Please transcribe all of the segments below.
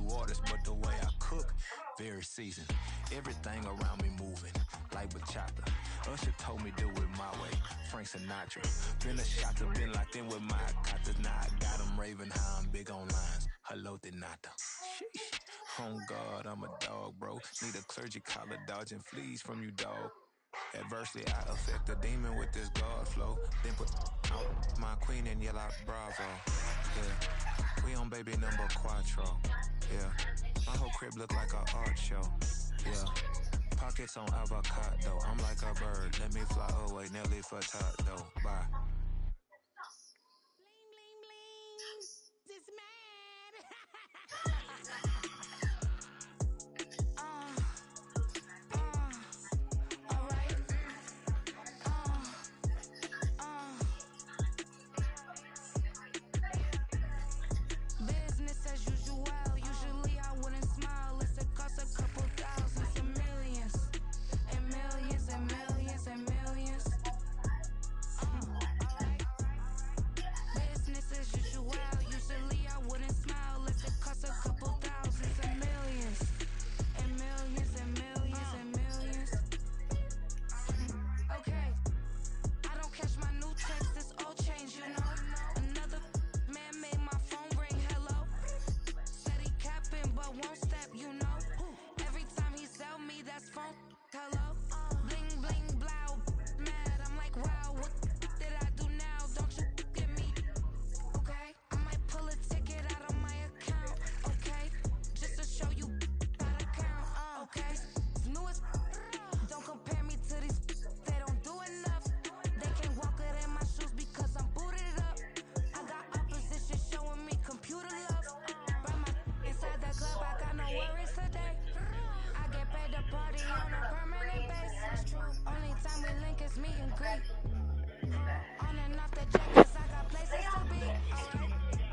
waters, but the way I cook, very seasoned. Everything around me moving, like bachata. Usher told me do it my way, Frank Sinatra. Been a shotter, been locked in with my cotters. Now I got them raving how I'm big on lines. Hello, Denata. Sheesh. Oh God, I'm a dog, bro. Need a clergy collar, dodging fleas from you, dog. Adversely, I affect the demon with this God flow. Then put out my queen and yell out bravo. Yeah, we on baby number quattro. Yeah, my whole crib look like a art show. Yeah, pockets on avocado. I'm like a bird. Let me fly away, Nelly Furtado. Bye. Bling, bling, bling. This mad. Alright. Business as usual. Usually I wouldn't smile. It's a cost a couple thousands and millions. And millions and millions and millions. Alright. Business as usual. Usually I wouldn't smile. It's a cost a couple thousands and millions. And millions and millions and millions. Okay. I don't catch my new text, it's all change, you know. Another man made my phone ring, hello. Said he capping but won't step, you know. Every time he sell me, that's phone, hello. Bling, bling, blow, mad. I'm like, wow, what did I do now? Don't you get me? Okay, I might pull a ticket out of my account, okay. Just to show you how to count, okay. New as don't compare me to these they don't do enough. They can't walk it in my shoes because I'm booted up. I got opposition showing me computer love. Brought my inside the club, I got no worries today. I get paid to party on a permanent basis. Only time we link is me and Greek. On and off the jet cause I got places to be.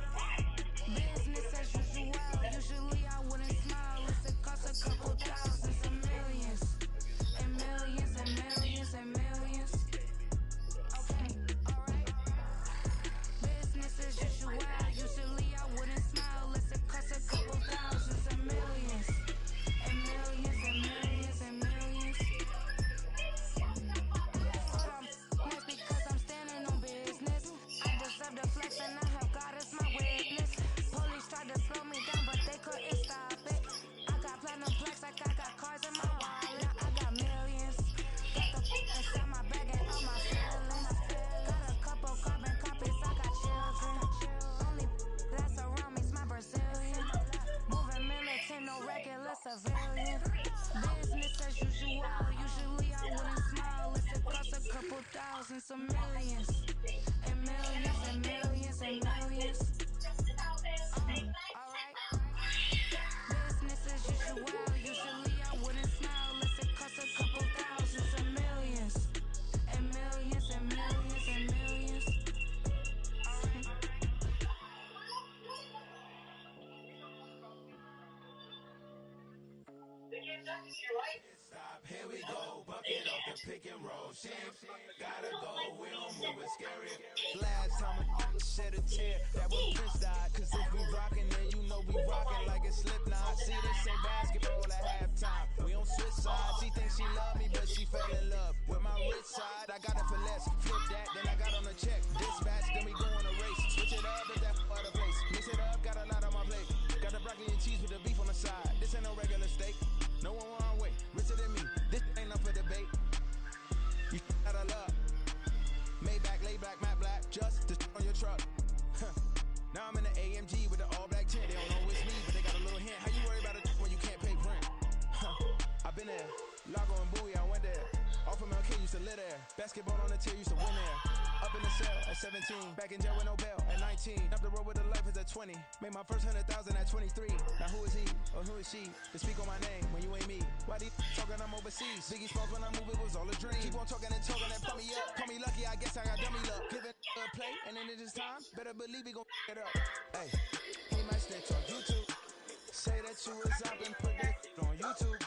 Alright. Business as usual. Usually I wouldn't smile. If it costs a couple thousands and millions. And millions and millions and millions. Okay, alright. Business as usual. Usually I wouldn't smile unless it costs a couple thousands and millions. And millions and millions and millions. But I'm nice because I'm standing on business. I deserve the flex and I have God as my witness. Police tried to slow me down but they couldn't stop it. I got platinum plaques like I got cars in my wallet. Now I got millions. Got the inside my bag and all my feelings. Got a couple carbon copies, I got children. Only that's around me's my Brazilian. Moving militant, no regular civilian. Business as usual. Usually I wouldn't smile if it costs a couple thousands of millions. And millions and millions and millions. Alright. Business as usual. Usually I wouldn't smile if it costs a couple thousands of millions. And millions and millions and millions. Alright. Stop, here we go, bucket up the pick and roll. Shit, gotta go, we don't move it scary. Last time I shed a tear, that when Prince died. Cause if we rockin', then you know we rockin' like a Slipknot. See, this ain't basketball at halftime. We on switch sides. She thinks she love me, but she fell in love with my rich side. I got it for less, flip that, then I got on the check. Dispatch, then we go on a race. Switch it up if that other place. Mix it up, got a lot on my plate. Got the broccoli and cheese with the beef on the side. This ain't no regular steak. No one wrong way, richer than me. This ain't up for debate. You out of luck. Maybach, lay back, matte black, just to on your truck. Now I'm in the AMG with the all black tint. They don't know it's me, but they got a little hint. How you worry about it when you can't pay rent? I've been there, Lago and Bowie, I went there. Off of MLK, used to live there. Basketball on the tier, used to win there. Up in the cell at 17, back in jail with no bail at 19. Up the road with the life is at 20. Made my first 100,000 at 23. Now who is he or who is she to speak on my name when you ain't me? Why these talking I'm overseas? Biggie Smalls when I move it was all a dream. Keep on talking and pump me up. Call me lucky, I guess I got dummy luck. Give it a play and then it is time. Better believe we gon' it up. Hey, he might snitch on YouTube. Say that you was up and put that on YouTube.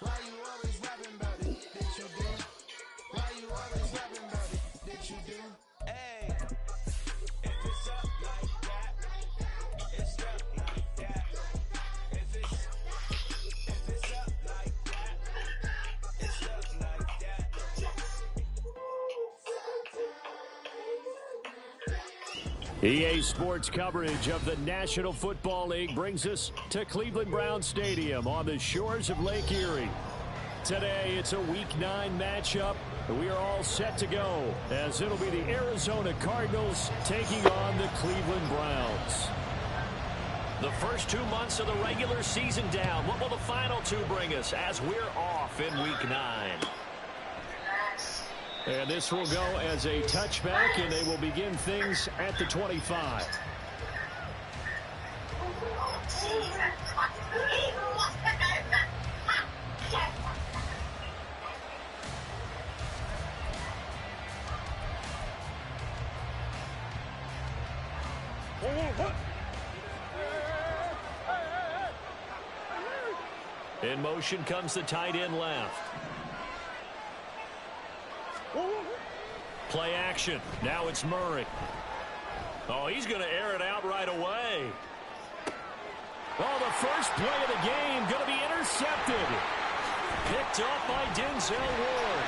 Why you always rapping about it? Did you do? Why you always rapping about it? Did you do? Hey, if it's up like that, it's stuck like that. EA Sports coverage of the National Football League brings us to Cleveland Browns Stadium on the shores of Lake Erie. Today, it's a Week 9 matchup. We are all set to go as it'll be the Arizona Cardinals taking on the Cleveland Browns. The first 2 months of the regular season down. What will the final two bring us as we're off in Week 9? And this will go as a touchback, and they will begin things at the 25. In motion comes the tight end left. Play action. Now it's Murray. Oh, he's going to air it out right away. Oh, the first play of the game going to be intercepted. Picked up by Denzel Ward.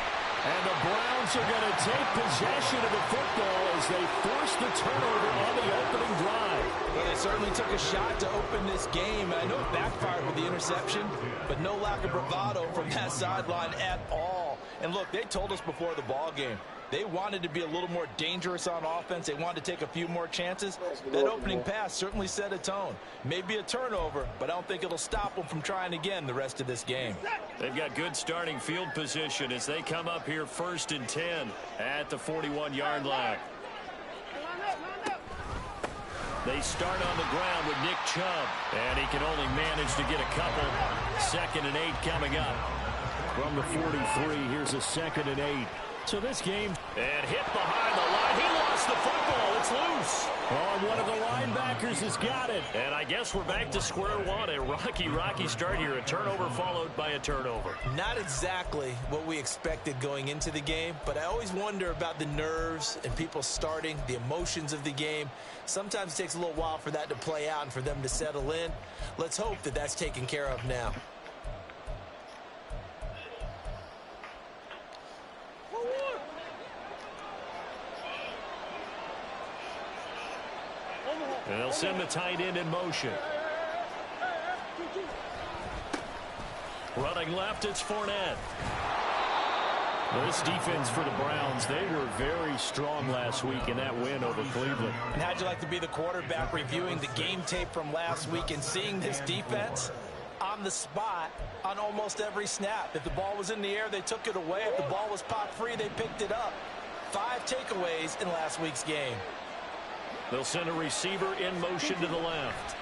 And the Browns are going to take possession of the football as they force the turnover on the opening drive. Well, they certainly took a shot to open this game. And I know it backfired with the interception, but no lack of bravado from that sideline at all. And look, they told us before the ball game, they wanted to be a little more dangerous on offense. They wanted to take a few more chances. That opening pass certainly set a tone. Maybe a turnover, but I don't think it'll stop them from trying again the rest of this game. They've got good starting field position as they come up here 1st and 10 at the 41-yard line. They start on the ground with Nick Chubb, and he can only manage to get a couple. 2nd and 8 coming up. From the 43, here's a 2nd and 8. So this game, and hit behind the line. He lost the football. It's loose. Oh, one of the linebackers has got it. And I guess we're back to square one. A rocky start here. A turnover followed by a turnover. Not exactly what we expected going into the game, but I always wonder about the nerves and people starting, the emotions of the game. Sometimes it takes a little while for that to play out and for them to settle in. Let's hope that that's taken care of now. And they'll send the tight end in motion. Running left, it's Fournette. This defense for the Browns, they were very strong last week in that win over Cleveland. And how'd you like to be the quarterback reviewing the game tape from last week and seeing this defense on the spot on almost every snap? If the ball was in the air, they took it away. If the ball was pop free, they picked it up. 5 takeaways in last week's game. They'll send a receiver in motion to the left.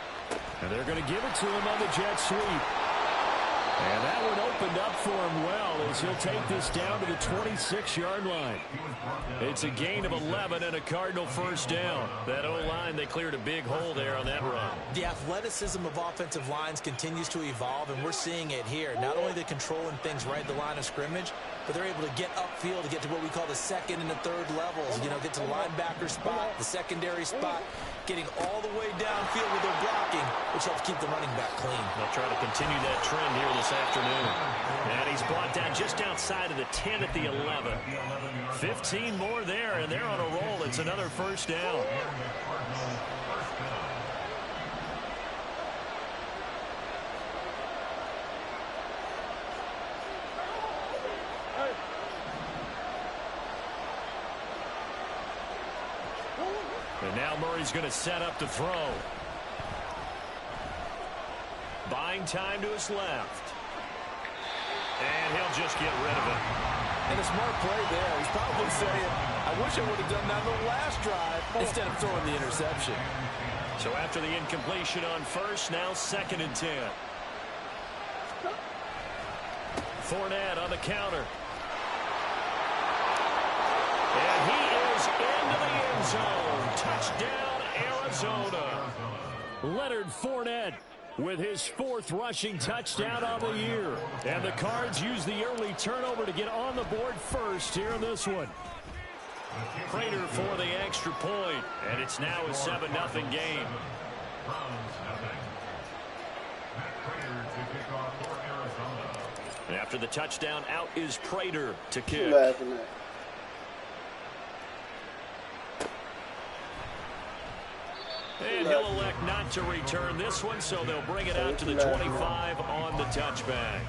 And they're going to give it to him on the jet sweep. And that one opened up for him well as he'll take this down to the 26-yard line. It's a gain of 11 and a Cardinal first down. That O-line, they cleared a big hole there on that run. The athleticism of offensive lines continues to evolve, and we're seeing it here. Not only they're controlling things right at the line of scrimmage, but they're able to get upfield to get to what we call the 2nd and the 3rd levels. You know, get to the linebacker spot, the secondary spot, getting all the way downfield with their blocking, which helps keep the running back clean. They'll try to continue that trend here this afternoon. And he's brought down just outside of the 10 at the 11. 15 more there, and they're on a roll. It's another first down. And now Murray's going to set up to throw. Buying time to his left. And he'll just get rid of it. And a smart play there. He's probably saying, I wish I would have done that on the last drive instead of throwing the interception. So after the incompletion on first, now 2nd and 10. Fournette on the counter. And he is into the end zone. Touchdown, Arizona. Leonard Fournette with his 4th rushing touchdown on the year. And the Cards use the early turnover to get on the board first here in this one. Prater for the extra point, and it's now a 7-0 game. And after the touchdown, out is Prater to kick. And he'll elect not to return this one, so they'll bring it out to the 25 on the touchback.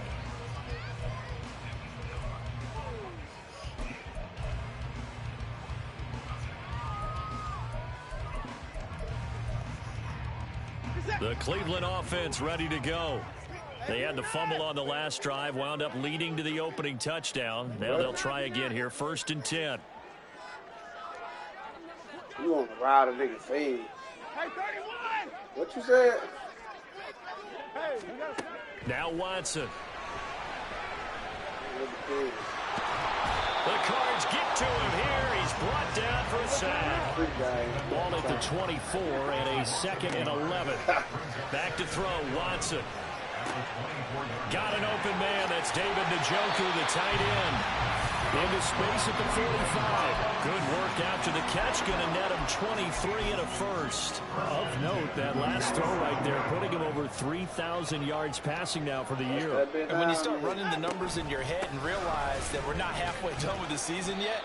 The Cleveland offense ready to go. They had the fumble on the last drive, wound up leading to the opening touchdown. Now they'll try again here, 1st and 10. You want to ride a nigga fade. Hey, 31! What you said? Now Watson. The Cards get to him here. He's brought down for a sack. Ball at the 24 and a 2nd and 11. Back to throw, Watson. Got an open man. That's David Njoku, the tight end. Into space at the 45. Good work after the catch. Going to net him 23 and a first. Of note, that last throw right there, putting him over 3,000 yards passing now for the year. And when you start running the numbers in your head and realize that we're not halfway done with the season yet,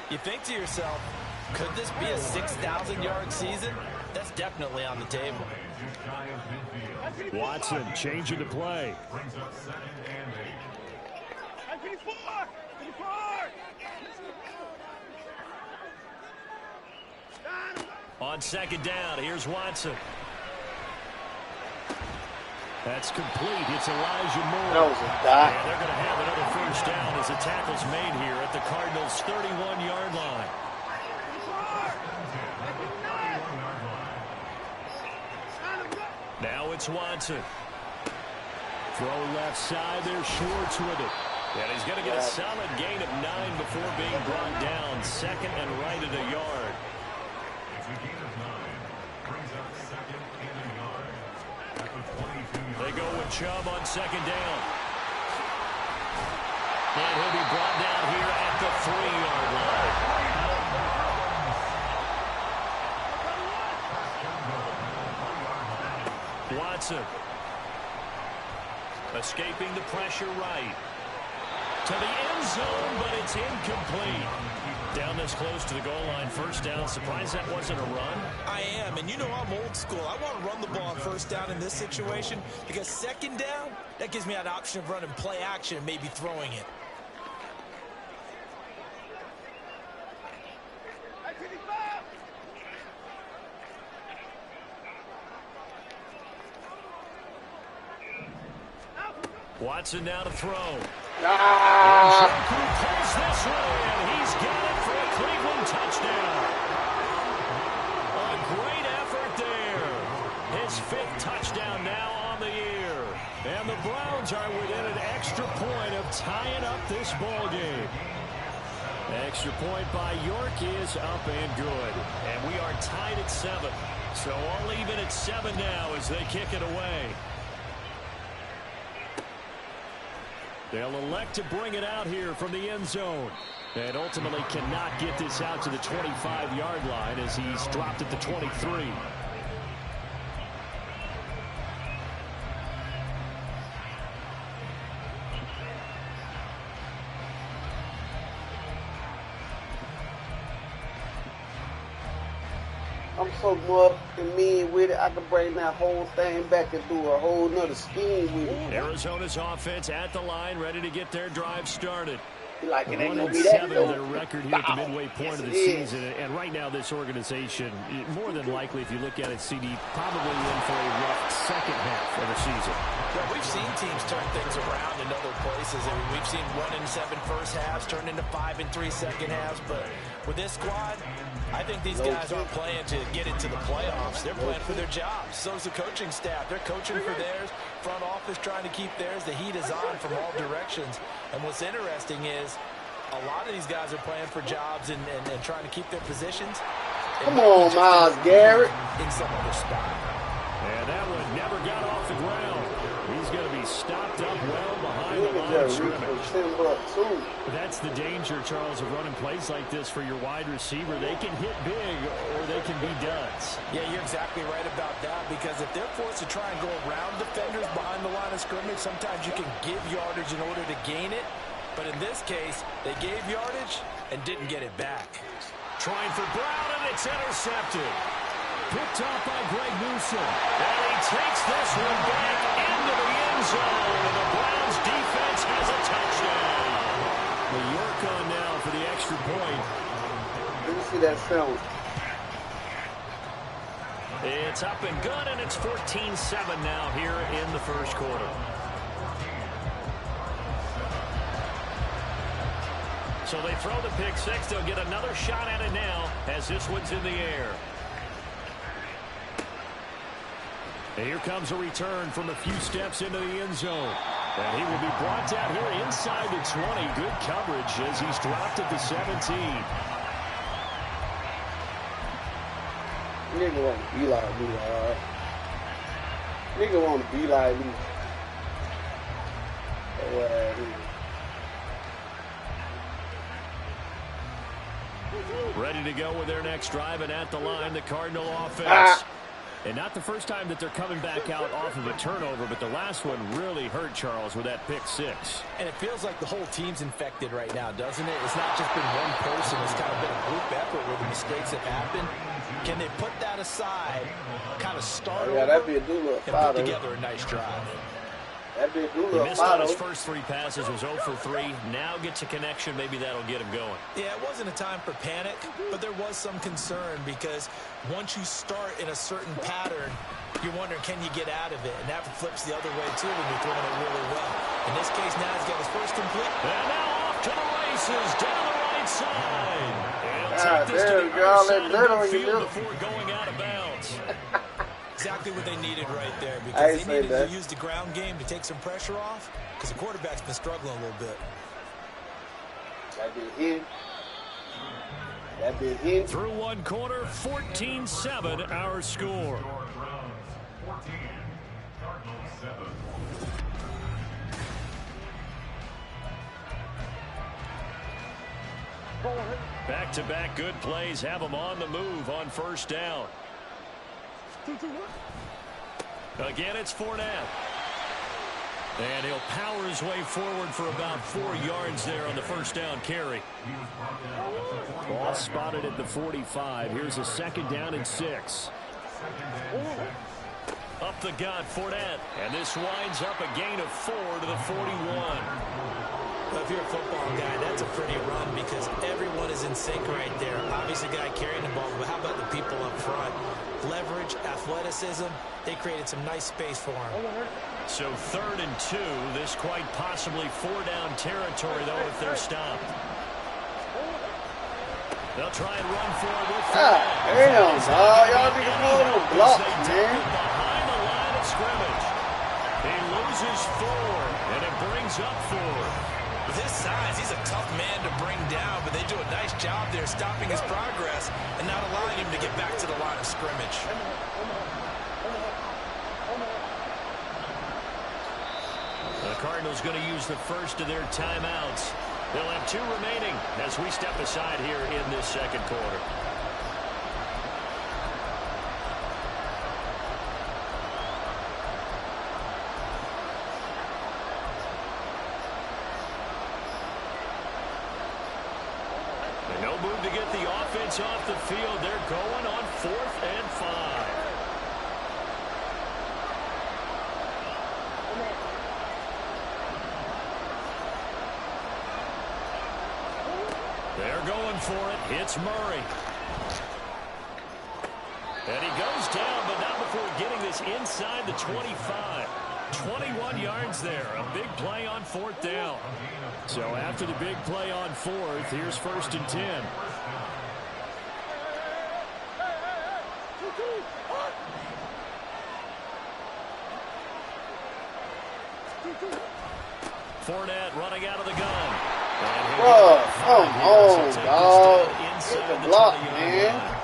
you think to yourself, could this be a 6,000-yard season? That's definitely on the table. Watson changing the play. On 2nd down, here's Watson. That's complete. It's Elijah Moore. That was a dot. And they're going to have another 1st down as the tackle's made here at the Cardinals' 31-yard line. Now it's Watson. Throw left side. There's Schwartz with it. And he's going to get a solid gain of 9 before being brought down. 2nd and right at a yard. They go with Chubb on 2nd down. And he'll be brought down here at the 3-yard line. Watson. Escaping the pressure right. To the end zone, but it's incomplete. Down this close to the goal line, 1st down. Surprised that wasn't a run? I am, and you know I'm old school. I want to run the ball on 1st down in this situation because 2nd down, that gives me that option of running play action and maybe throwing it. Watson now to throw. Ah! And pulls this one in. He's got it for a Cleveland touchdown. A great effort there. His 5th touchdown now on the year. And the Browns are within an extra point of tying up this ball game. Extra point by York is up and good. And we are tied at 7. So all even at 7 now as they kick it away. They'll elect to bring it out here from the end zone. And ultimately cannot get this out to the 25-yard line as he's dropped at the 23. I'm so motherfucking mean with it, I can bring that whole thing back and do a whole nother scheme with it. Arizona's offense at the line, ready to get their drive started. Like it ain't gonna be that 1-7 their record here at the midway point of the season. And right now this organization, more than likely, if you look at it, CD, probably in for a rough second half of the season. Well, we've seen teams turn things around in other places. I mean, we've seen 1-7 first halves turn into 5-3 second halves. But with this squad, I think these guys aren't playing to get into the playoffs. They're playing for their jobs. So is the coaching staff. They're coaching for theirs. Front office trying to keep theirs. The heat is on from all directions. And what's interesting is a lot of these guys are playing for jobs and trying to keep their positions. Come on, Myles Garrett. In some other spot. And that one never got off the ground. He's going to be stopped up well behind the line of scrimmage. That's the danger, Charles, of running plays like this for your wide receiver. They can hit big or they can be duds. Yeah, you're exactly right about that, because if they're forced to try and go around defenders behind the line of scrimmage, sometimes you can give yardage in order to gain it. But in this case, they gave yardage and didn't get it back. Trying for Brown, and it's intercepted. picked off by Greg Newsom. And he takes this one back into the end zone. And the Browns defense has a touchdown. The York on now for the extra point. Let me see that film. It's up and good, and it's 14-7 now here in the first quarter. So they throw the pick six. They'll get another shot at it now as this one's in the air. And here comes a return from a few steps into the end zone. And he will be brought down here inside the 20. Good coverage as he's dropped at the 17. Nigga want to be like me, alright? Nigga want to be like me. Ready to go with their next drive, and at the line, the Cardinal offense. And not the first time that they're coming back out off of a turnover, but the last one really hurt Charles with that pick six. And it feels like the whole team's infected right now, doesn't it? It's not just been one person. It's kind of been a group effort where the mistakes have happened. Can they put that aside, kind of start over, that'd be a and put together a nice drive? That'd be a he missed on his first three passes, was 0 for 3. Now gets a connection. Maybe that'll get him going. Yeah, it wasn't a time for panic, but there was some concern because once you start in a certain pattern, you're wondering, can you get out of it? And that flips the other way, too, when you're throwing it really well. In this case, now he's got his first complete. And now off to the races, down the right side. There we go. Let's field before going out of bounds. Exactly what they needed right there, because they needed to use the ground game to take some pressure off, because the quarterback's been struggling a little bit. That been hit. That been hit. Through one quarter, 14-7 our score. Back-to-back good plays have them on the move on first down. Again, it's Fournette. And he'll power his way forward for about 4 yards there on the first down carry. Ball spotted at the 45. Here's a second down and 6. Up the gut, Fournette. And this winds up a gain of 4 to the 41. Well, if you're a football guy, that's a pretty run because everyone is in sync right there. Obviously, the guy carrying the ball, but how about the people up front? Leverage, athleticism, they created some nice space for him. So 3rd and 2, this quite possibly 4-down territory, though, if they're stopped. They'll try and run for it with damn, y'all niggas know them blocks, man. Behind the line of scrimmage. He loses 4, and it brings up 4. With his size, he's a tough man to bring down, but they do a nice job there stopping his progress and not allowing him to get back to the line of scrimmage. The Cardinals going to use the first of their timeouts. They'll have 2 remaining as we step aside here in this second quarter. No move to get the offense off the field. They're going on 4th and 5. They're going for it. It's Murray. And he goes down, but not before getting this inside the 25. 21 yards there. A big play on 4th down. So after the big play on 4th, here's 1st and 10. Fournette running out of the gun. Bro, come on, dog. Get the block, man.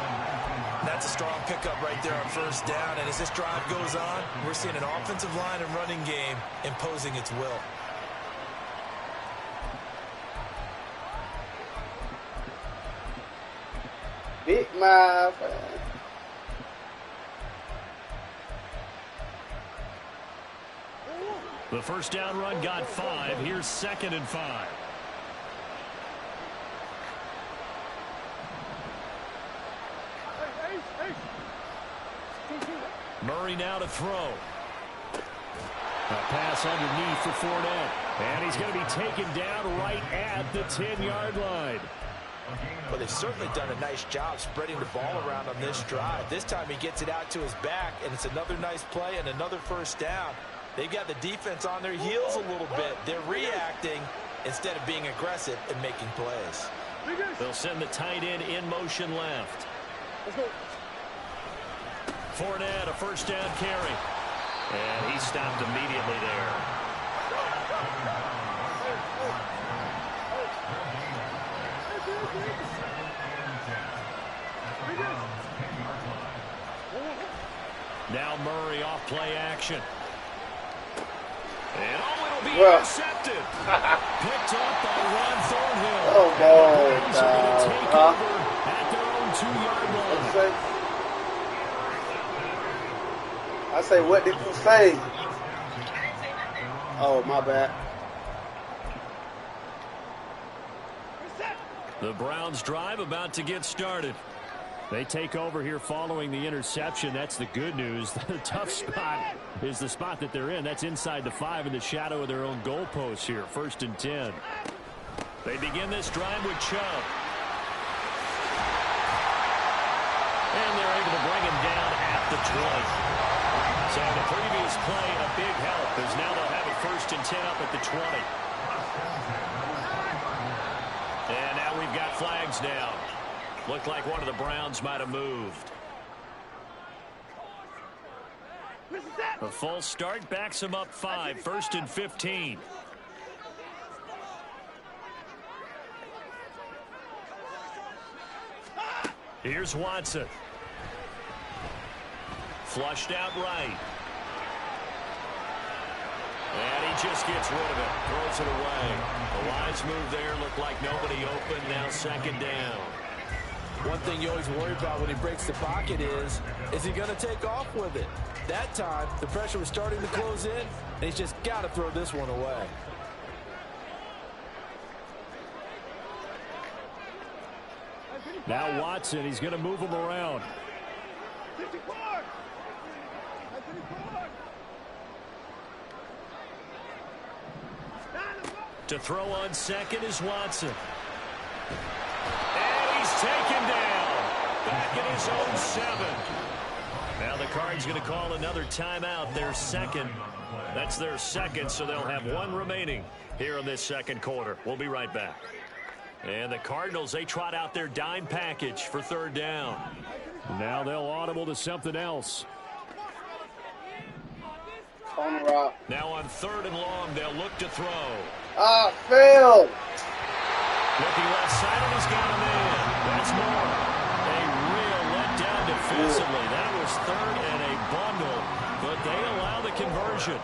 That's a strong pickup right there on first down. And as this drive goes on, we're seeing an offensive line and running game imposing its will. Big mouth. The first down run got 5. Here's 2nd and 5. Murray now to throw. A pass underneath for Fournette. And he's going to be taken down right at the 10-yard line. Well, they've certainly done a nice job spreading the ball around on this drive. This time he gets it out to his back, and it's another nice play and another first down. They've got the defense on their heels a little bit. They're reacting instead of being aggressive and making plays. They'll send the tight end in motion left. Fournette, a first down carry. And he stopped immediately there. Now Murray off play action. And it'll be intercepted. Picked up by Ron Thornhill. Oh, boy. Take over at their own 2-yard line. I say, what did you say? Oh, my bad. The Browns drive about to get started. They take over here following the interception. That's the good news. The tough spot is the spot that they're in. That's inside the 5 in the shadow of their own goalpost here. 1st and 10. They begin this drive with Chubb. And they're able to bring him down at the 20. So the previous play, a big help, as now they'll have it 1st and 10 up at the 20. And now we've got flags down. Looked like one of the Browns might have moved. A false start backs him up 5. 1st and 15. Here's Watson. Flushed out right. And he just gets rid of it. Throws it away. The wise move there. Looked like nobody open. Now 2nd down. One thing you always worry about when he breaks the pocket is he going to take off with it? That time, the pressure was starting to close in, and he's just got to throw this one away. Now Watson, he's going to move him around. To throw on 2nd is Watson. And he's taken down. Back in his own 7. Now the Cards going to call another timeout. Their 2nd. That's their 2nd, so they'll have 1 remaining here in this 2nd quarter. We'll be right back. And the Cardinals, they trot out their dime package for 3rd down. Now they'll audible to something else. Now on 3rd and long, they'll look to throw. Failed. Looking left side, and he's got a man. That's more. A real letdown defensively. That was 3rd and a bundle, but they allow the conversion.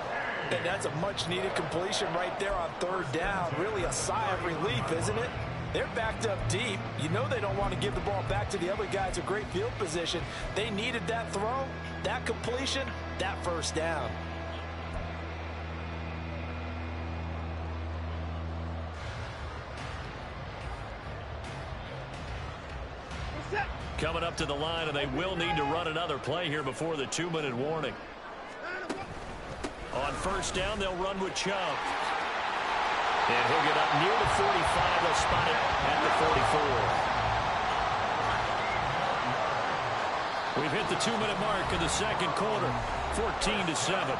And that's a much-needed completion right there on 3rd down. Really a sigh of relief, isn't it? They're backed up deep. You know they don't want to give the ball back to the other guy. It's a great field position. They needed that throw, that completion, that 1st down. Coming up to the line, and they will need to run another play here before the 2-minute warning. On 1st down, they'll run with Chubb. And he'll get up near the 45. They'll spot it at the 44. We've hit the 2-minute mark in the 2nd quarter, 14-7.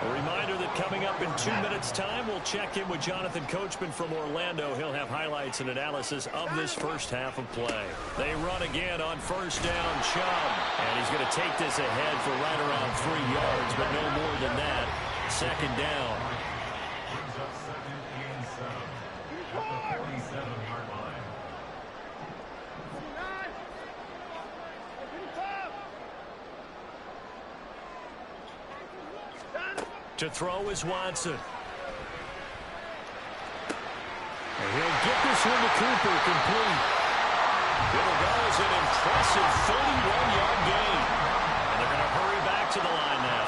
A reminder that coming up in 2 minutes' time, we'll check in with Jonathan Coachman from Orlando. He'll have highlights and analysis of this 1st half of play. They run again on 1st down, Chubb. And he's going to take this ahead for right around 3 yards, but no more than that. 2nd down. To throw is Watson. And he'll get this one to Cooper, complete. It'll go as an impressive 31-yard gain. And they're going to hurry back to the line now.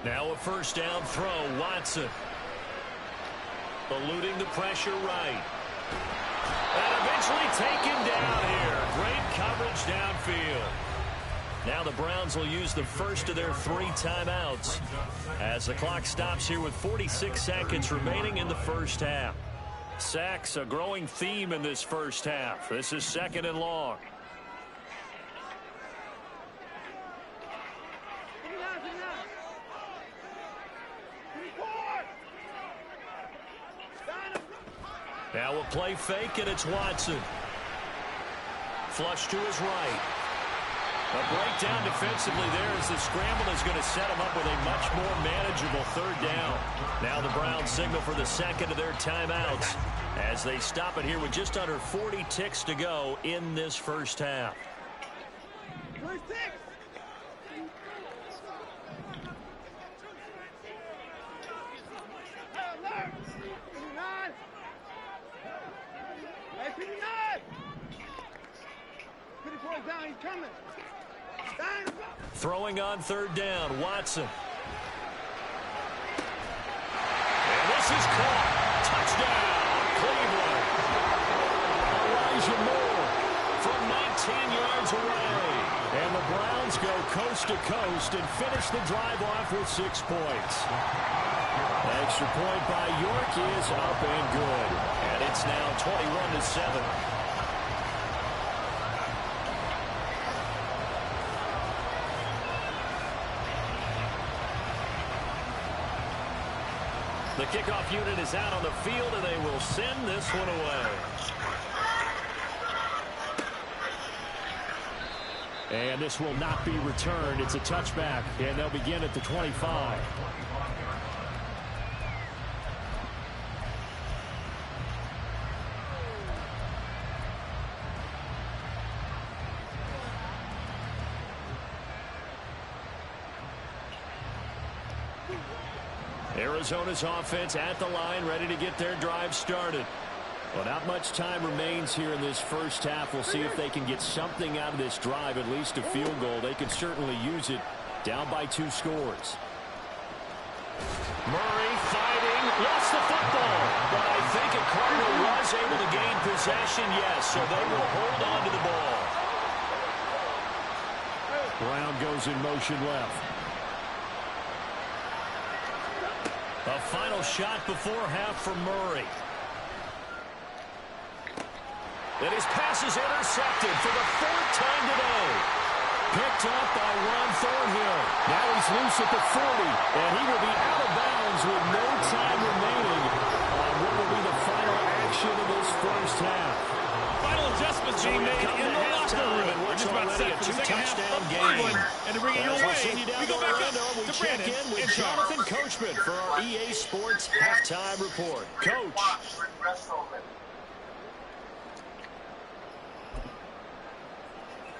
Now a first down throw, Watson. Eluding the pressure right. And eventually taken down here. Great coverage downfield. Now the Browns will use the first of their 3 timeouts as the clock stops here with 46 seconds remaining in the first half. Sacks, a growing theme in this first half. This is 2nd and long. Now a play fake, and it's Watson. Flush to his right. A breakdown defensively there as the scramble is going to set him up with a much more manageable 3rd down. Now the Browns signal for the second of their timeouts as they stop it here with just under 40 ticks to go in this first half. Throwing on 3rd down, Watson. And this is caught. Touchdown, Cleveland. Elijah Moore from 19 yards away. And the Browns go coast to coast and finish the drive off with 6 points. Extra point by York is up and good. And it's now 21-7. The kickoff unit is out on the field, and they will send this one away. And this will not be returned. It's a touchback, and they'll begin at the 25. Arizona's offense at the line, ready to get their drive started. Well, not much time remains here in this first half. We'll see if they can get something out of this drive, at least a field goal. They can certainly use it, down by 2 scores. Murray fighting, lost the football. But I think a Cardinal was able to gain possession, yes, so they will hold on to the ball. Brown goes in motion left. A final shot before half from Murray. And his pass is intercepted for the 4th time today. Picked up by Ron Thornhill. Now he's loose at the 40, and he will be out of bounds with no time remaining on what will be the final action of this first half. Final adjustments being made in the locker room. We're just about set for the second half of Cleveland. And to bring it your way, we go back up to Brandon with Jonathan Coachman for our EA Sports Halftime Report. Coach.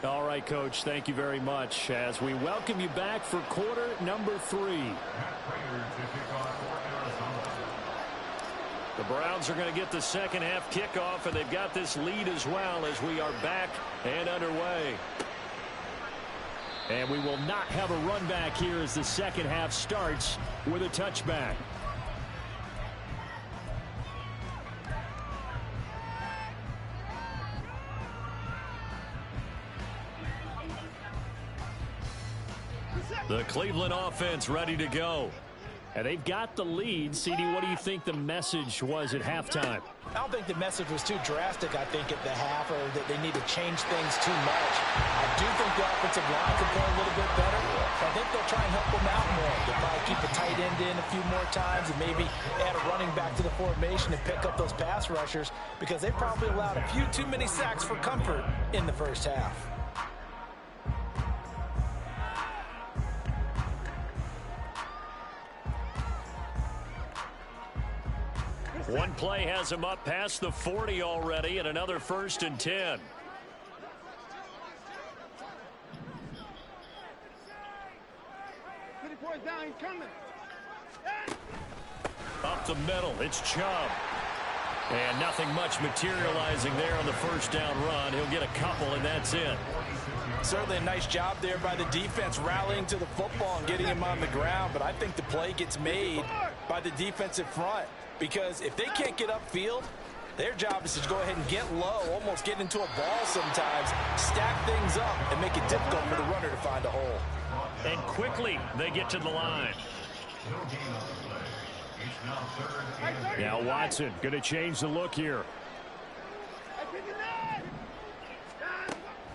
All right, Coach, thank you very much as we welcome you back for quarter number 3. The Browns are going to get the second half kickoff, and they've got this lead as well as we are back and underway. And we will not have a run back here as the second half starts with a touchback. The Cleveland offense ready to go. And they've got the lead. CD, what do you think the message was at halftime? I don't think the message was too drastic, I think, at the half, or that they need to change things too much. I do think the offensive line could play a little bit better. I think they'll try and help them out more. They'll probably keep a tight end in a few more times and maybe add a running back to the formation and pick up those pass rushers, because they probably allowed a few too many sacks for comfort in the first half. One play has him up past the 40 already, and another 1st and 10. Down, he's coming. Up the middle, it's Chubb. And nothing much materializing there on the first down run. He'll get a couple, and that's it. Certainly a nice job there by the defense, rallying to the football and getting him on the ground. But I think the play gets made by the defensive front, because if they can't get upfield, their job is to go ahead and get low, almost get into a ball sometimes, stack things up, and make it difficult for the runner to find a hole. And quickly they get to the line. Now Watson going to change the look here.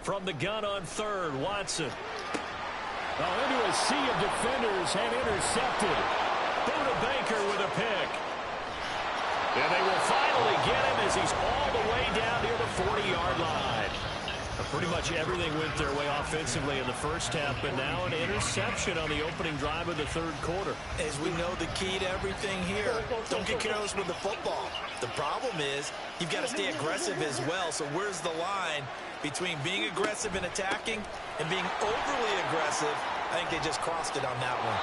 From the gun on third, Watson. Into a sea of defenders and intercepted. Buda Baker with a pick. And they will finally get him as he's all the way down near the 40-yard line. Pretty much everything went their way offensively in the first half, but now an interception on the opening drive of the third quarter. As we know, the key to everything here, don't get careless with the football. The problem is you've got to stay aggressive as well. So where's the line between being aggressive and attacking and being overly aggressive? I think they just crossed it on that one.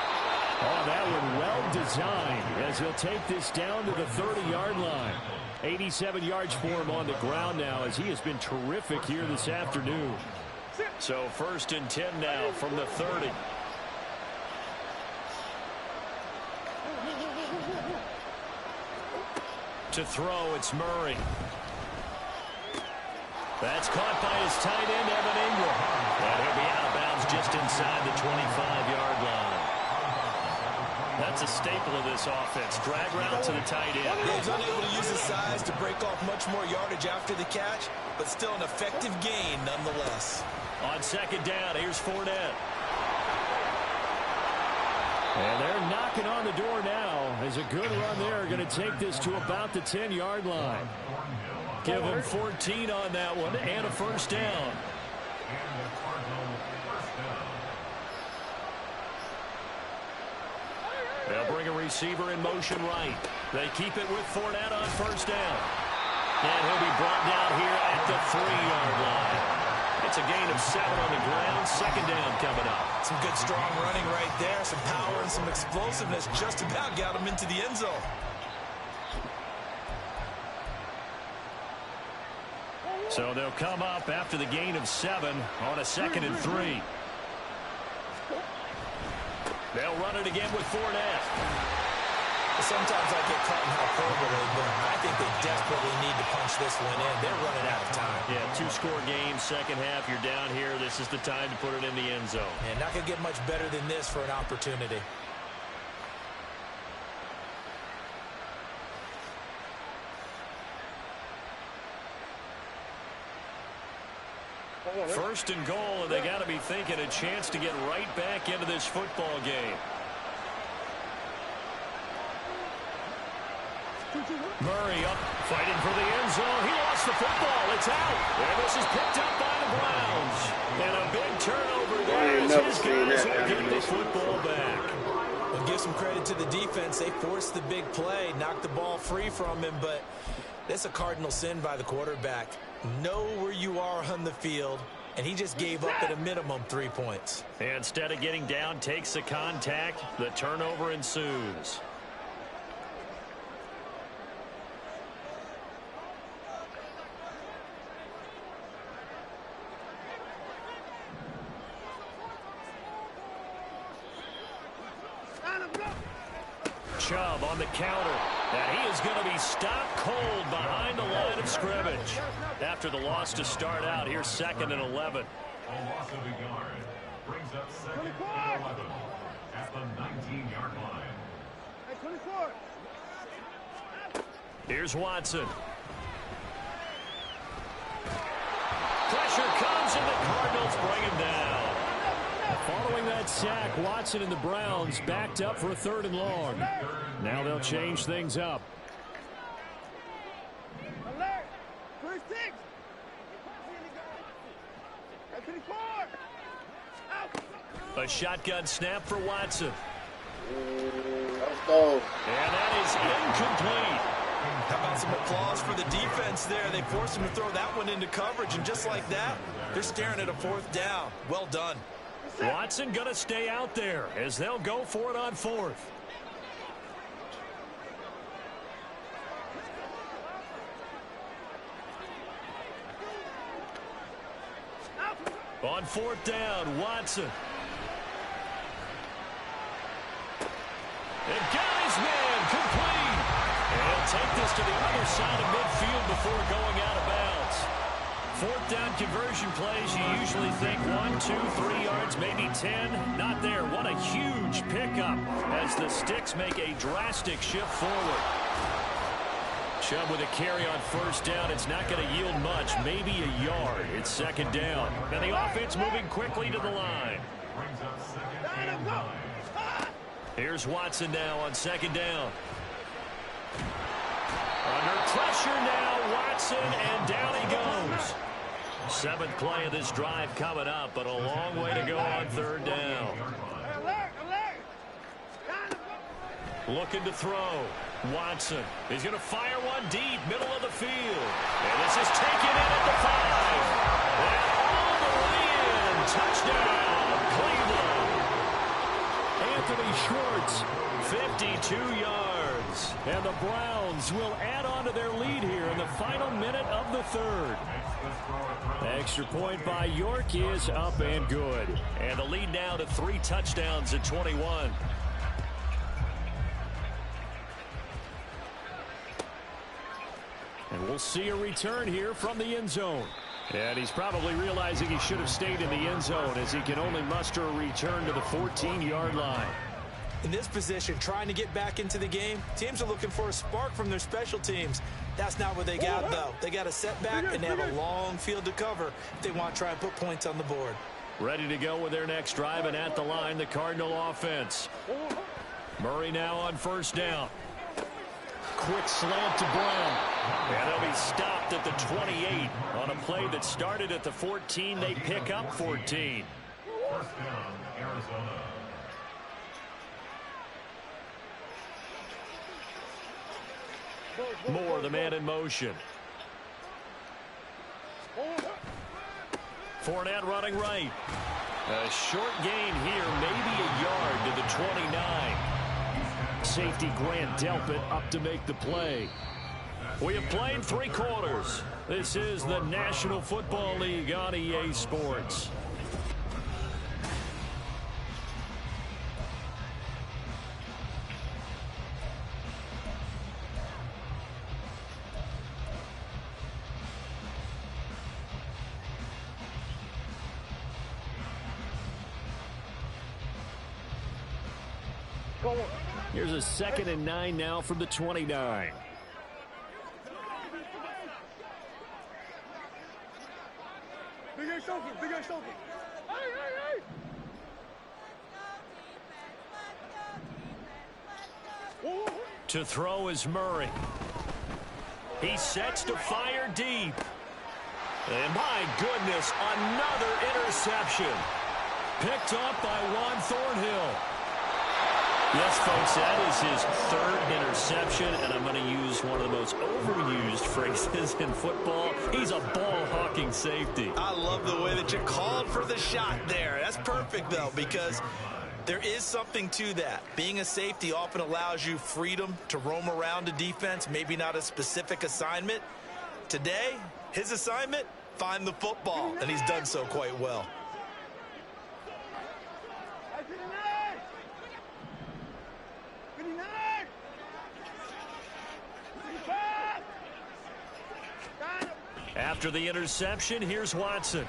Oh, that one well designed as he'll take this down to the 30-yard line. 87 yards for him on the ground now as he has been terrific here this afternoon. So 1st and 10 now from the 30. To throw, it's Murray. That's caught by his tight end, Evan Ingram. And he'll be out of bounds just inside the 25-yard line. That's a staple of this offense. Drag route to the tight end. He's unable to use his size to break off much more yardage after the catch, but still an effective gain nonetheless. On 2nd down, here's Fournette. And they're knocking on the door now as a good run there. Going to take this to about the 10-yard line. Give them 14 on that one and a 1st down. They'll bring a receiver in motion right. They keep it with Fournette on 1st down. And he'll be brought down here at the 3-yard line. It's a gain of 7 on the ground. 2nd down coming up. Some good strong running right there. Some power and some explosiveness. Just about got him into the end zone. So they'll come up after the gain of 7 on a 2nd and 3. They'll run it again with Fournette. Sometimes I get caught in hyperbole, but I think they desperately need to punch this one in. They're running out of time. Yeah, 2-score game, second half. You're down here. This is the time to put it in the end zone. And not going to get much better than this for an opportunity. First and goal, and they got to be thinking a chance to get right back into this football game. Murray up, fighting for the end zone. He lost the football. It's out. And this is picked up by the Browns. And a big turnover there as his guys will get the football back. Well, give some credit to the defense. They forced the big play, knocked the ball free from him, but that's a cardinal sin by the quarterback. Know where you are on the field, and he just gave up at a minimum 3 points. And instead of getting down, takes the contact. The turnover ensues. Chubb on the counter, and he is going to be stopped cold behind the line of scrimmage. After the loss to start out, here's 2nd and 11. A loss of a yard brings up 2nd and 11 at the 19-yard line. Here's Watson. Pressure comes, and the Cardinals bring him down. Following that sack, Watson and the Browns backed up for a 3rd and long. Now they'll change things up. A shotgun snap for Watson. Let's go. And that is incomplete. How about some applause for the defense there? They forced him to throw that one into coverage, and just like that, they're staring at a 4th down. Well done. Watson going to stay out there as they'll go for it on 4th. On fourth down, Watson. And got his man complete. And he'll take this to the other side of midfield before going out of bounds. Fourth down conversion plays, you usually think 1, 2, 3 yards, maybe 10. Not there. What a huge pickup as the Sticks make a drastic shift forward. Chubb with a carry on first down. It's not going to yield much, maybe a yard. It's second down. And the offense moving quickly to the line. Brings up second and 9. Here's Watson now on second down. Under pressure now, Watson, and down he goes. Seventh play of this drive coming up, but a long way to go on third down. Looking to throw. Watson. He's going to fire one deep, middle of the field. And this is taken in at the 5. And all the way in. Touchdown, Cleveland. Anthony Schwartz, 52 yards. And the Browns will add on to their lead here in the final minute of the third. Extra point by York is up and good. And the lead now to 3 touchdowns at 21. And we'll see a return here from the end zone. And he's probably realizing he should have stayed in the end zone as he can only muster a return to the 14-yard line. In this position, trying to get back into the game, teams are looking for a spark from their special teams. That's not what they got, though. They got a setback, and they have a long field to cover if they want to try and put points on the board. Ready to go with their next drive, and at the line, the Cardinal offense. Murray now on first down. Quick slant to Brown. And they'll be stopped at the 28 on a play that started at the 14. They pick up 14. First down, Arizona. Moore, the man in motion. Fournette running right. A short gain here, maybe a yard to the 29. Safety Grant Delpit up to make the play. We have played 3 quarters. This is the National Football League on EA Sports. Here's a 2nd and 9 now from the 29. To throw is Murray. He sets to fire deep. And my goodness, another interception. Picked up by Juan Thornhill. Yes, folks, that is his 3rd interception, and I'm going to use one of the most overused phrases in football. He's a ball-hawking safety. I love the way that you called for the shot there. That's perfect, though, because there is something to that. Being a safety often allows you freedom to roam around a defense, maybe not a specific assignment. Today, his assignment, find the football, and he's done so quite well. After the interception, here's Watson.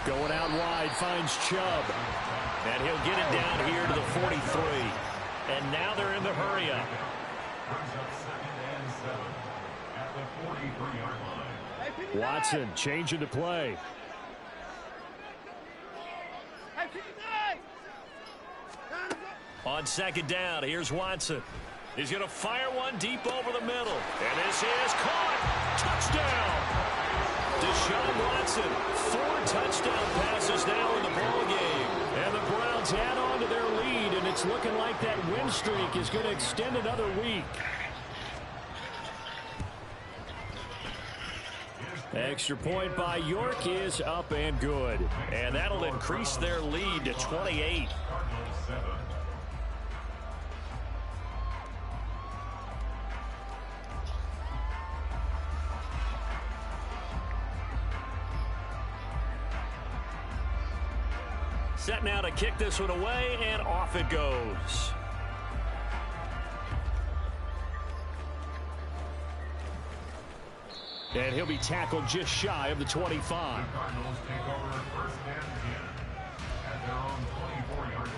Going out wide, finds Chubb. And he'll get it down here to the 43. And now they're in the hurry-up. Brings up 2nd and 7 at the 43-yard line. Watson changing to play. On 2nd down, here's Watson. He's going to fire one deep over the middle. And this is caught. Touchdown. Deshaun Watson, 4 touchdown passes now in the ballgame. And the Browns add on to their lead, and it's looking like that win streak is going to extend another week. Extra point by York is up and good. And that'll increase their lead to 28. Set now to kick this one away, and off it goes. And he'll be tackled just shy of the 25. The Cardinals take over first and 10 at their own 24-yard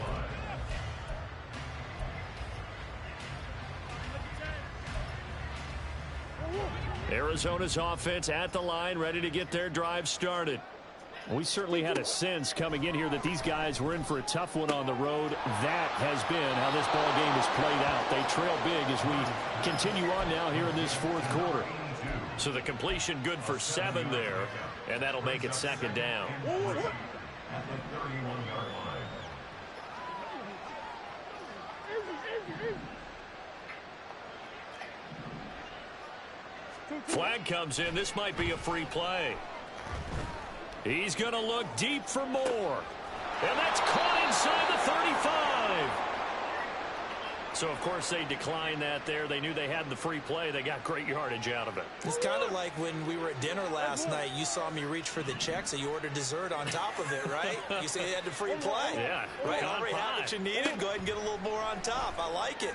line. Arizona's offense at the line, ready to get their drive started. We certainly had a sense coming in here that these guys were in for a tough one on the road. That has been how this ball game has played out. They trail big as we continue on now here in this fourth quarter. So the completion good for 7 there, and that'll make it second down. At the 31-yard line. Flag comes in. This might be a free play. He's going to look deep for more. And that's caught inside the 35. So, of course, they declined that there. They knew they had the free play. They got great yardage out of it. It's kind of like when we were at dinner last night. You saw me reach for the check, so you ordered dessert on top of it, right? You say you had the free play. Yeah. Right, already had what you needed. Go ahead and get a little more on top. I like it.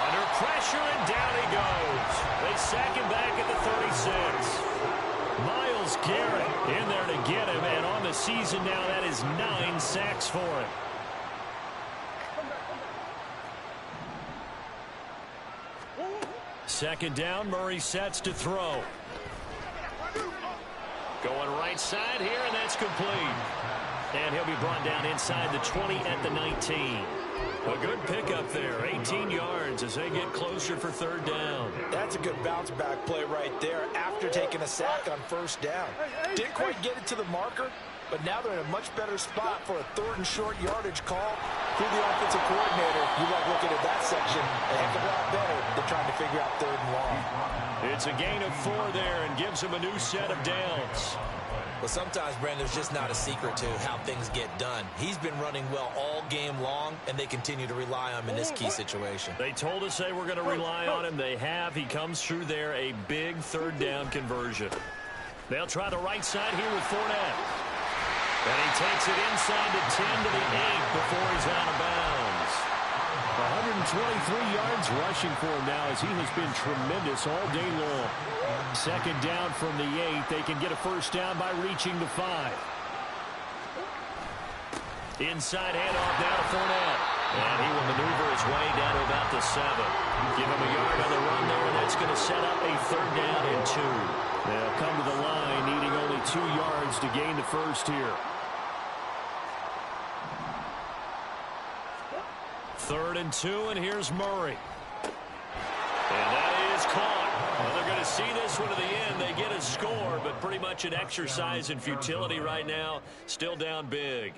Under pressure, and down he goes. They sack him back at the 36. Myles Garrett in there to get him, and on the season now, that is 9 sacks for him. Second down, Murray sets to throw. Going right side here, and that's complete. And he'll be brought down inside the 20 at the 19. A good pickup there, 18 yards as they get closer for third down. That's a good bounce back play right there after taking a sack on first down. Didn't quite get it to the marker, but now they're in a much better spot for a third and short yardage call. Who the offensive coordinator, you like looking at that section a heck of a lot better than trying to figure out third and long. It's a gain of 4 there and gives him a new set of downs. Well, sometimes, Brandon, there's just not a secret to how things get done. He's been running well all game long, and they continue to rely on him in this key situation. They told us they were going to rely on him. They have. He comes through there, a big third down conversion. They'll try the right side here with Fournette. And he takes it inside the 10 to the 8 before he's out of bounds. 123 yards rushing for him now as he has been tremendous all day long. Second down from the 8. They can get a first down by reaching the 5. Inside handoff now to Fournette. And he will maneuver his way down to about the 7. Give him a yard on the run there, and that's going to set up a third down and 2. They'll come to the line needing only 2 yards to gain the first here. Third and 2, and here's Murray. And that is caught. Well, they're going to see this one to the end. They get a score, but pretty much an exercise in futility right now. Still down big.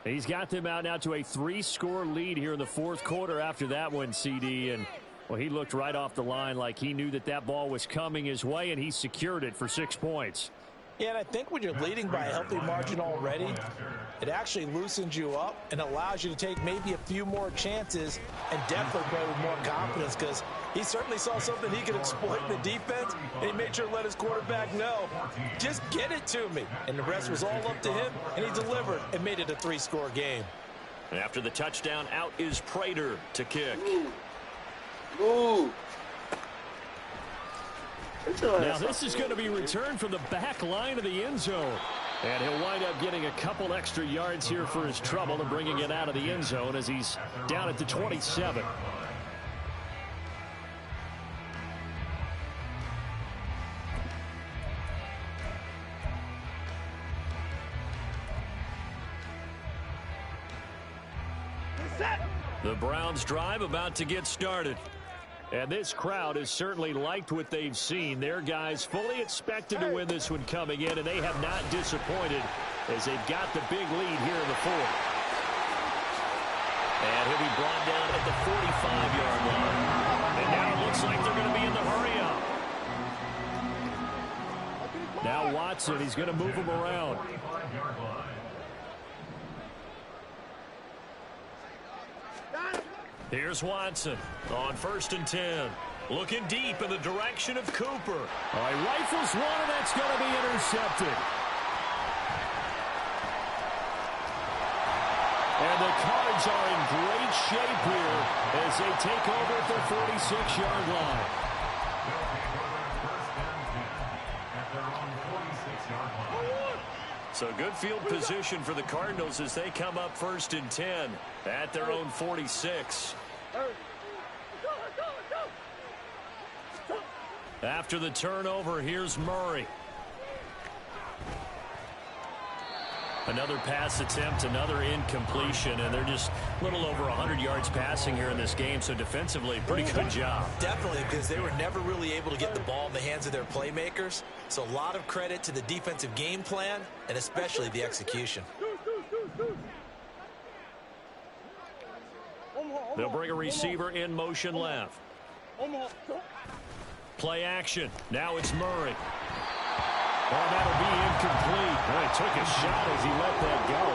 He's got them out now to a 3-score lead here in the fourth quarter after that one, CD. And, well, he looked right off the line like he knew that that ball was coming his way, and he secured it for 6 points. Yeah, and I think when you're leading by a healthy margin already, it actually loosens you up and allows you to take maybe a few more chances and definitely play with more confidence because he certainly saw something he could exploit in the defense, and he made sure to let his quarterback know, just get it to me. And the rest was all up to him, and he delivered and made it a 3-score game. After the touchdown, out is Prater to kick. Ooh. Now this is going to be returned from the back line of the end zone. And he'll wind up getting a couple extra yards here for his trouble and bringing it out of the end zone as he's down at the 27. The Browns drive about to get started. And this crowd has certainly liked what they've seen. Their guys fully expected to win this one coming in, and they have not disappointed as they've got the big lead here in the fourth. And he'll be brought down at the 45-yard line. And now it looks like they're going to be in the hurry-up. Now Watson, he's going to move him around. Here's Watson on 1st and 10. Looking deep in the direction of Cooper. All right, rifles one, and that's going to be intercepted. And the Cards are in great shape here as they take over at their 46-yard line. So good field position for the Cardinals as they come up 1st and 10 at their own 46. After the turnover, here's Murray. Another pass attempt, another incompletion, and they're just a little over 100 yards passing here in this game, so defensively, pretty good job. Definitely, because they were never really able to get the ball in the hands of their playmakers, so a lot of credit to the defensive game plan, and especially the execution. They'll bring a receiver in motion left. Play action. Now it's Murray. Oh, that'll be incomplete. Well, he took a shot as he let that go.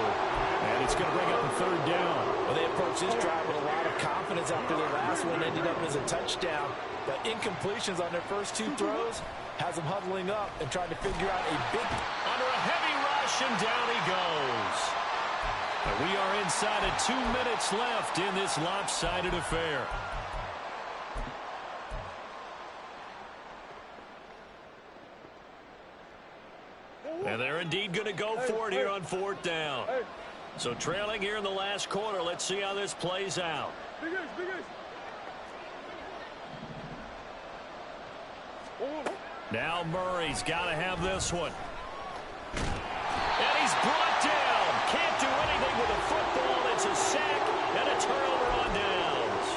And it's going to bring up a 3rd down. Well, they approached this drive with a lot of confidence after their last one ended up as a touchdown. But incompletions on their first 2 throws has them huddling up and trying to figure out a big... Under a heavy rush, and down he goes. And we are inside of 2 minutes left in this lopsided affair. And they're indeed going to go for it here on 4th down. So trailing here in the last quarter. Let's see how this plays out. Now Murray's got to have this one. And he's brought down. Can't do anything with a football. It's a sack and a turnover on downs.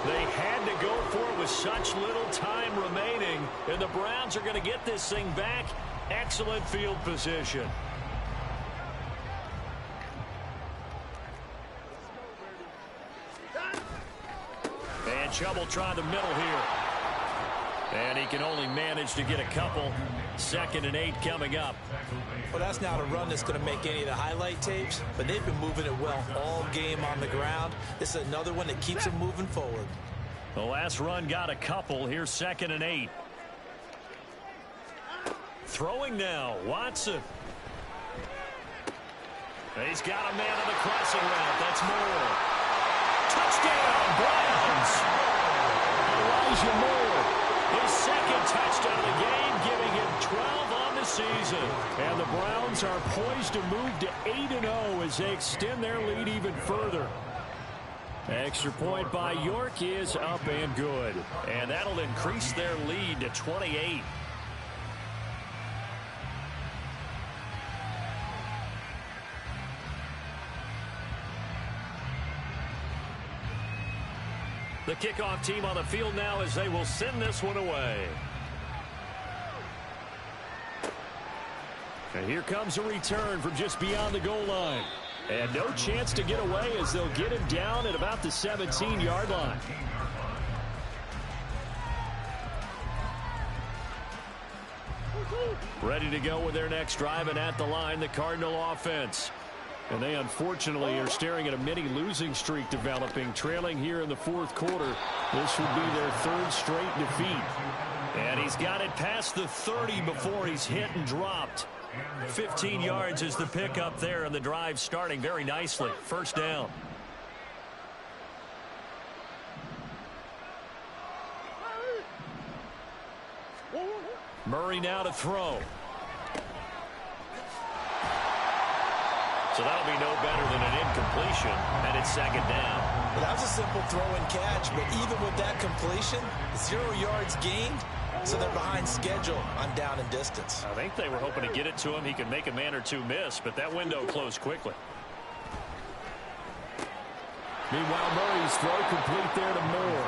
They had to go for it with such little time remaining. And the Browns are going to get this thing back. Excellent field position. And trouble trying the middle here. And he can only manage to get a couple. 2nd and 8 coming up. Well, that's not a run that's going to make any of the highlight tapes, but they've been moving it well all game on the ground. This is another one that keeps them moving forward. The last run got a couple. Here's 2nd and 8. Throwing now, Watson. He's got a man on the crossing route. That's Moore. Touchdown, Browns. Elijah Moore, his 2nd touchdown of the game, giving him 12 on the season. And the Browns are poised to move to 8-0 as they extend their lead even further. Extra point by York is up and good. And that'll increase their lead to 28. The kickoff team on the field now as they will send this one away. And here comes a return from just beyond the goal line. And no chance to get away as they'll get him down at about the 17-yard line. Ready to go with their next drive, and at the line, the Cardinal offense. And they unfortunately are staring at a mini losing streak developing, trailing here in the 4th quarter. This would be their 3rd straight defeat. And he's got it past the 30 before he's hit and dropped. 15 yards is the pickup there, and the drive starting very nicely. 1st down. Murray now to throw. So that'll be no better than an incompletion, and it's 2nd down. Well, that was a simple throw and catch, but even with that completion, 0 yards gained, so they're behind schedule on down and distance. I think they were hoping to get it to him. He could make a man or two miss, but that window closed quickly. Meanwhile, Murray's throw complete there to Moore.